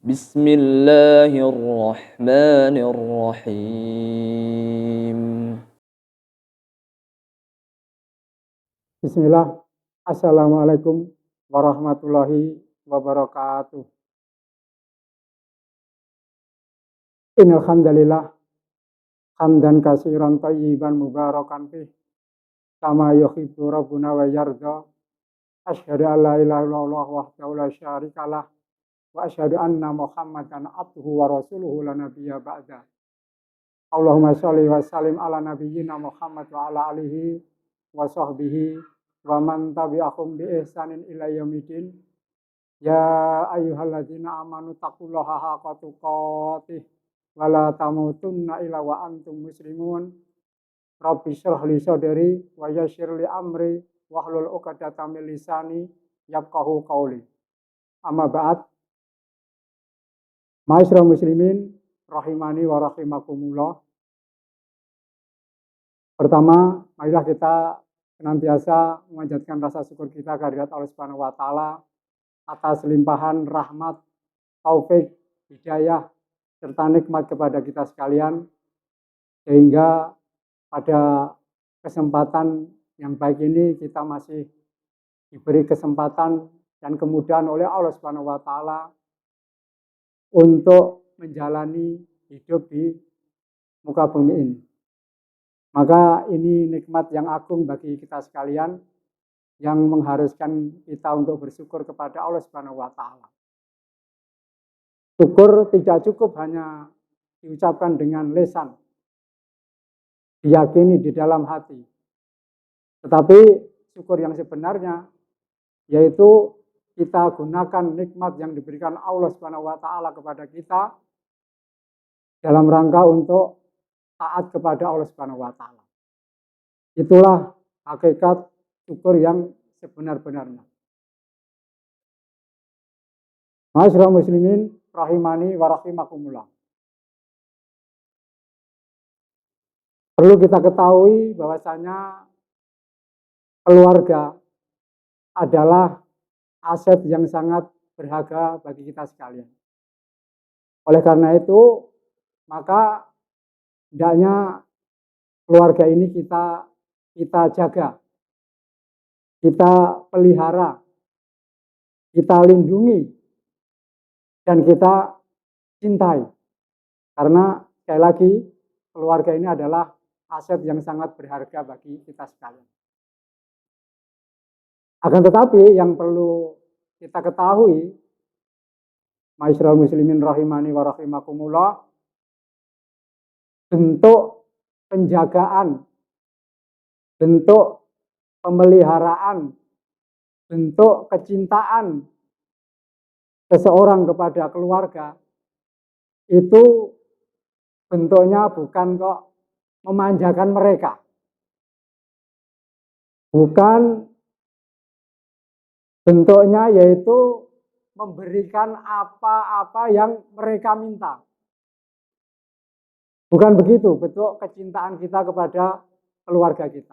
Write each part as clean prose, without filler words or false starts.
Bismillahirrahmanirrahim. Bismillah. Assalamualaikum warahmatullahi wabarakatuh. Innal hamdalillah hamdan katsiran thayyiban mubarakan fih kama yuhibbu rabbuna wa yarda. Asyhadu an la ilaha illallah wahdahu la syarikalah wa asyhadu anna Muhammadan abduhu wa rasuluhu la nabiyya ba'da. Allahumma shalli wa sallim ala nabiyyina Muhammad wa ala alihi wa sahbihi wa man tabi'ahum bi ihsanin ila yaumidin. Ya ayyuhalladzina amanu taqullaha haqqa tuqatih wa la tamutunna illa wa antum muslimun. Rabbi shrah li sadri wa yassir li amri wahlul 'uqdatam min lisani yafqahu qawli. Amma ba'd. Ma'asyiral muslimin rahimani wa rahimakumullah. Pertama, marilah kita senantiasa memanjatkan rasa syukur kita kehadirat Allah Subhanahu wa taala atas limpahan rahmat, taufik, hidayah, serta nikmat kepada kita sekalian, sehingga pada kesempatan yang baik ini kita masih diberi kesempatan dan kemudahan oleh Allah Subhanahu wa taala untuk menjalani hidup di muka bumi ini. Maka ini nikmat yang agung bagi kita sekalian yang mengharuskan kita untuk bersyukur kepada Allah Subhanahu wa taala. Syukur tidak cukup hanya diucapkan dengan lisan, diyakini di dalam hati. Tetapi syukur yang sebenarnya yaitu kita gunakan nikmat yang diberikan Allah Subhanahu wa taala kepada kita dalam rangka untuk taat kepada Allah Subhanahu wa taala. Itulah hakikat syukur yang sebenar-benarnya. Ma'asyiral muslimin rahimani wa rahimakumullah. Perlu kita ketahui bahwasanya keluarga adalah aset yang sangat berharga bagi kita sekalian. Oleh karena itu, maka hendaknya keluarga ini kita jaga, kita pelihara, kita lindungi, dan kita cintai. Karena sekali lagi, keluarga ini adalah aset yang sangat berharga bagi kita sekalian. Akan tetapi yang perlu kita ketahui, ma'asyiral muslimin rahimani wa rahimakumullah, bentuk penjagaan, bentuk pemeliharaan, bentuk kecintaan seseorang kepada keluarga itu bentuknya bukan kok memanjakan mereka, bukan bentuknya yaitu memberikan apa-apa yang mereka minta. Bukan begitu bentuk kecintaan kita kepada keluarga kita.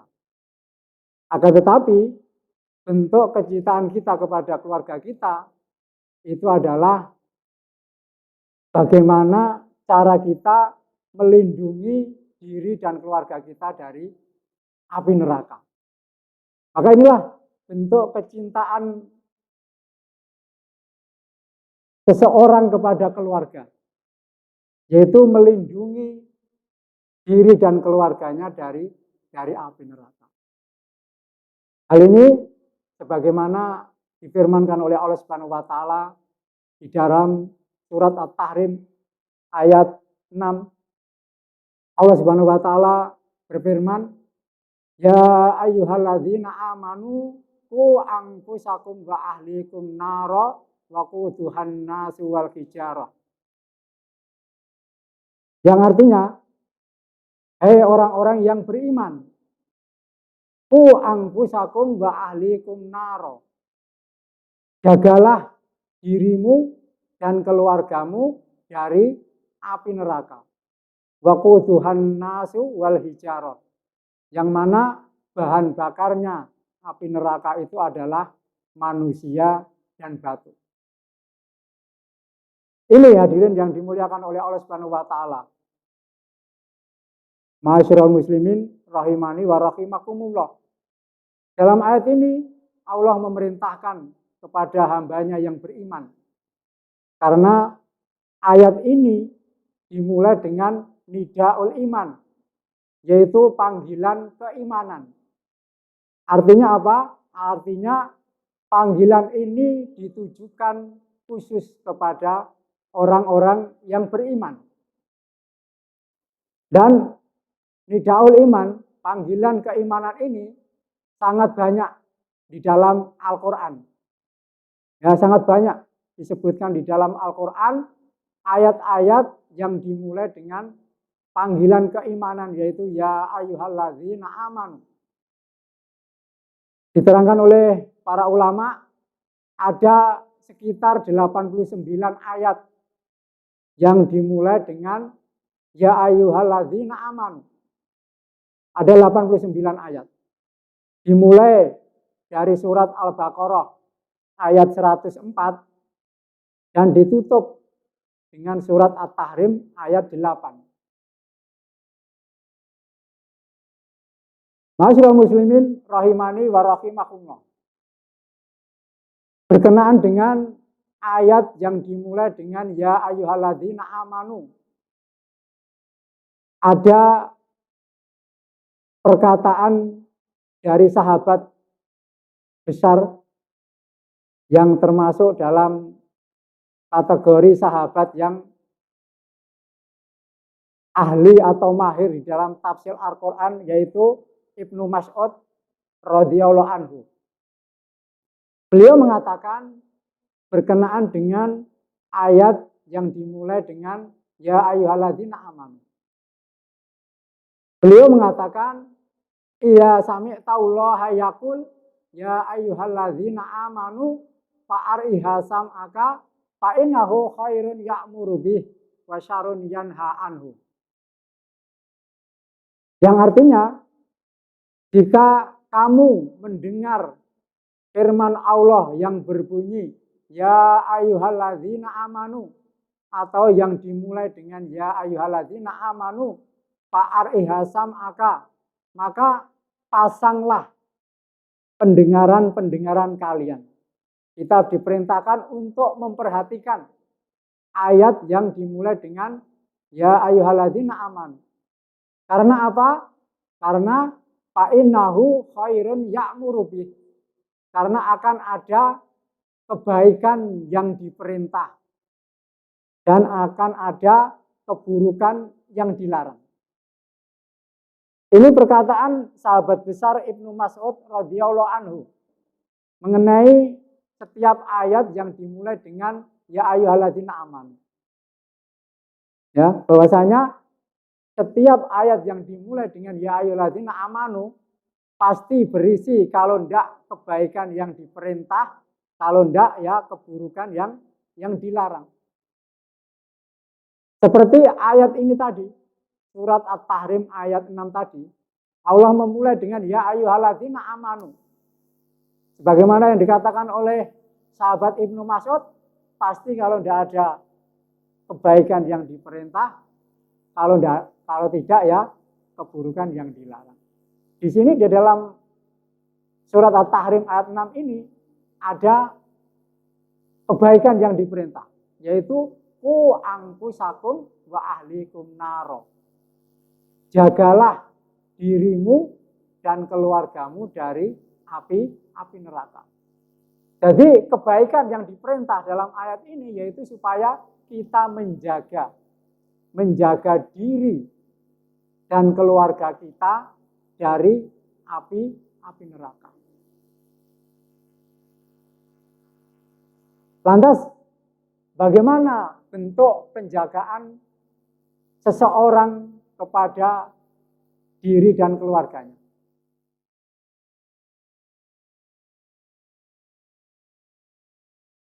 Akan tetapi bentuk kecintaan kita kepada keluarga kita itu adalah bagaimana cara kita melindungi diri dan keluarga kita dari api neraka. Maka inilah bentuk kecintaan seseorang kepada keluarga, yaitu melindungi diri dan keluarganya dari api neraka. Hal ini sebagaimana difirmankan oleh Allah Subhanahu wa taala di dalam surat At-Tahrim ayat 6. Allah Subhanahu wa taala berfirman, "Ya ayyuhalladzina amanu qu anfusakum wa ahlikum nara wa quduhan nasu wal hijarah." Yang artinya, hei orang-orang yang beriman, qu anfusakum wa ahlikum nara. Jagalah dirimu dan keluargamu dari api neraka. Wa quduhan nasu wal hijarah. Yang mana bahan bakarnya api neraka itu adalah manusia dan batu. Ini hadirin yang dimuliakan oleh Allah Subhanahu wa taala. Ma'asyiral muslimin rahimani wa rahimakumullah. Dalam ayat ini Allah memerintahkan kepada hambanya yang beriman. Karena ayat ini dimulai dengan nidaul iman, yaitu panggilan keimanan. Artinya apa? Artinya panggilan ini ditujukan khusus kepada orang-orang yang beriman. Dan nidaul iman, panggilan keimanan ini sangat banyak di dalam Al-Quran. Ya, sangat banyak disebutkan di dalam Al-Quran ayat-ayat yang dimulai dengan panggilan keimanan, yaitu ya ayyuhalladzina amanu. Diterangkan oleh para ulama ada sekitar 89 ayat yang dimulai dengan ya ayyuhalladzina amanu. Ada 89 ayat. Dimulai dari surat Al-Baqarah ayat 104 dan ditutup dengan surat At-Tahrim ayat 8. Ma'asyiral muslimin rahimani wa rahimakumullah. Berkenaan dengan ayat yang dimulai dengan ya ayyuhalladzina amanu, ada perkataan dari sahabat besar yang termasuk dalam kategori sahabat yang ahli atau mahir di dalam tafsir Al-Quran, yaitu Ibnu Mas'ud radhiyallahu anhu. Beliau mengatakan berkenaan dengan ayat yang dimulai dengan ya ayyuhalladzina amanu. Beliau mengatakan idza sami'tallaha yaqul ya ayyuhalladzina amanu fa'ariha sam'aka fa innahu khairun ya'muru bih wa syarrun yanha anhu. Yang artinya, jika kamu mendengar firman Allah yang berbunyi ya ayyuhalladzina amanu, atau yang dimulai dengan ya ayyuhalladzina amanu fa'ariha sam'aka, maka pasanglah pendengaran-pendengaran kalian. Kita diperintahkan untuk memperhatikan ayat yang dimulai dengan ya ayyuhalladzina amanu. Karena apa? Karena fa'innahu khairun ya'muru bih. Karena akan ada kebaikan yang diperintah dan akan ada keburukan yang dilarang. Ini perkataan sahabat besar Ibnu Mas'ud radhiyallahu anhu mengenai setiap ayat yang dimulai dengan ya ayyuhalladzina amanu. Ya, bahwasanya setiap ayat yang dimulai dengan ya ayyuhalladzina amanu pasti berisi kalau enggak kebaikan yang diperintah, kalau enggak ya keburukan yang dilarang. Seperti ayat ini tadi, surat At-Tahrim ayat 6 tadi, Allah memulai dengan ya ayyuhalladzina amanu. Sebagaimana yang dikatakan oleh sahabat Ibnu Mas'ud, pasti kalau tidak ada kebaikan yang diperintah, kalau tidak ya keburukan yang dilarang. Di sini di dalam surat At-Tahrim ayat 6 ini ada kebaikan yang diperintah, yaitu ku angkusakum wa ahlikum naro. Jagalah dirimu dan keluargamu dari api neraka. Jadi kebaikan yang diperintah dalam ayat ini yaitu supaya kita menjaga diri dan keluarga kita dari api neraka. Lantas bagaimana bentuk penjagaan seseorang kepada diri dan keluarganya?